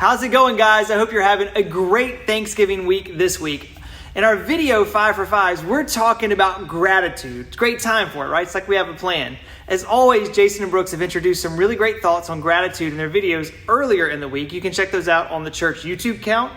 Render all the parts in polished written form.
How's it going, guys? I hope you're having a great Thanksgiving week this week. In our video 5 for 5s, we're talking about gratitude. It's a great time for it, right? It's like we have a plan. As always, Jason and Brooks have introduced some really great thoughts on gratitude in their videos earlier in the week. You can check those out on the church YouTube account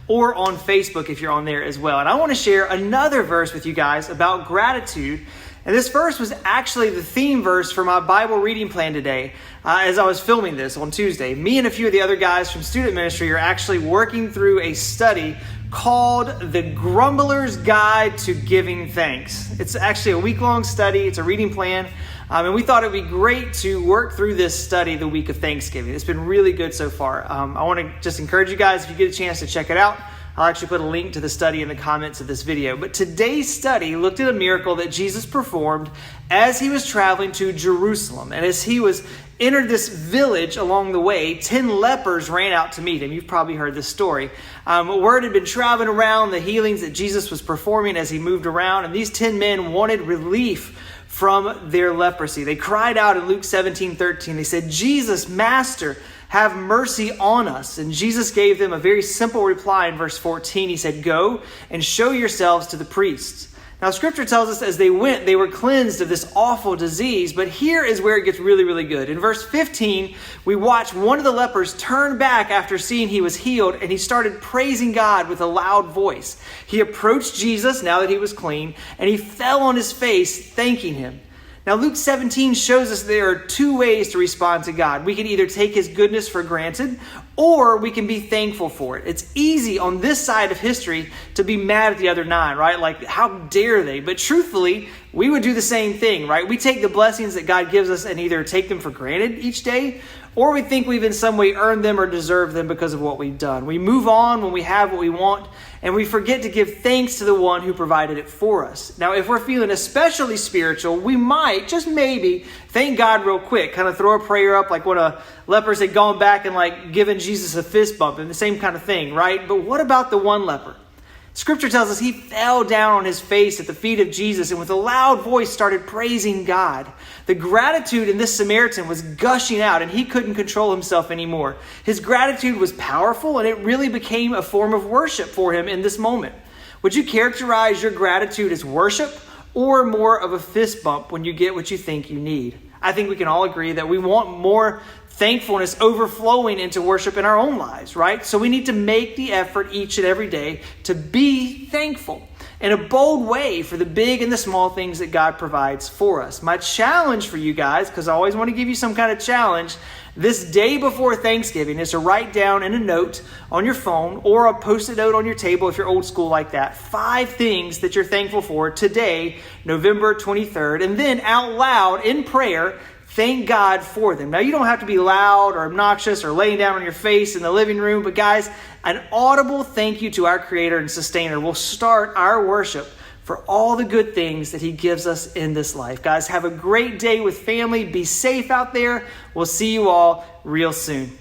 or on Facebook if you're on there as well. And I want to share another verse with you guys about gratitude. And this verse was actually the theme verse for my Bible reading plan today as I was filming this on Tuesday. Me and a few of the other guys from student ministry are actually working through a study called The Grumbler's Guide to Giving Thanks. It's actually a week-long study. It's a reading plan. And we thought it would be great to work through this study the week of Thanksgiving. It's been really good so far. I want to just encourage you guys, if you get a chance to check it out, I'll actually put a link to the study in the comments of this video. But today's study looked at a miracle that Jesus performed as he was traveling to Jerusalem. And as he was entered this village along the way, 10 lepers ran out to meet him. You've probably heard this story. Word had been traveling around the healings that Jesus was performing as he moved around. And these 10 men wanted relief from their leprosy. They cried out in Luke 17:13. They said, "Jesus, Master, have mercy on us." And Jesus gave them a very simple reply in verse 14. He said, "Go and show yourselves to the priests." Now, Scripture tells us as they went, they were cleansed of this awful disease. But here is where it gets really, really good. In verse 15, we watch one of the lepers turn back after seeing he was healed, and he started praising God with a loud voice. He approached Jesus now that he was clean, and he fell on his face, thanking him. Now, Luke 17 shows us there are two ways to respond to God. We can either take his goodness for granted, or we can be thankful for it. It's easy on this side of history to be mad at the other nine, right? Like, how dare they? But truthfully, we would do the same thing, right? We take the blessings that God gives us and either take them for granted each day, or we think we've in some way earned them or deserved them because of what we've done. We move on when we have what we want, and we forget to give thanks to the one who provided it for us. Now, if we're feeling especially spiritual, we might, just maybe, thank God real quick, kind of throw a prayer up like when a lepers had gone back and like given Jesus a fist bump and the same kind of thing, right? But what about the one leper? Scripture tells us he fell down on his face at the feet of Jesus and with a loud voice started praising God. The gratitude in this Samaritan was gushing out and he couldn't control himself anymore. His gratitude was powerful and it really became a form of worship for him in this moment. Would you characterize your gratitude as worship or more of a fist bump when you get what you think you need? I think we can all agree that we want more thankfulness overflowing into worship in our own lives, right? So we need to make the effort each and every day to be thankful in a bold way for the big and the small things that God provides for us. My challenge for you guys, because I always want to give you some kind of challenge, this day before Thanksgiving is to write down in a note on your phone or a post-it note on your table if you're old school like that, 5 things that you're thankful for today, November 23rd, and then out loud in prayer, thank God for them. Now, you don't have to be loud or obnoxious or laying down on your face in the living room, but guys, an audible thank you to our Creator and Sustainer will start our worship for all the good things that he gives us in this life. Guys, have a great day with family. Be safe out there. We'll see you all real soon.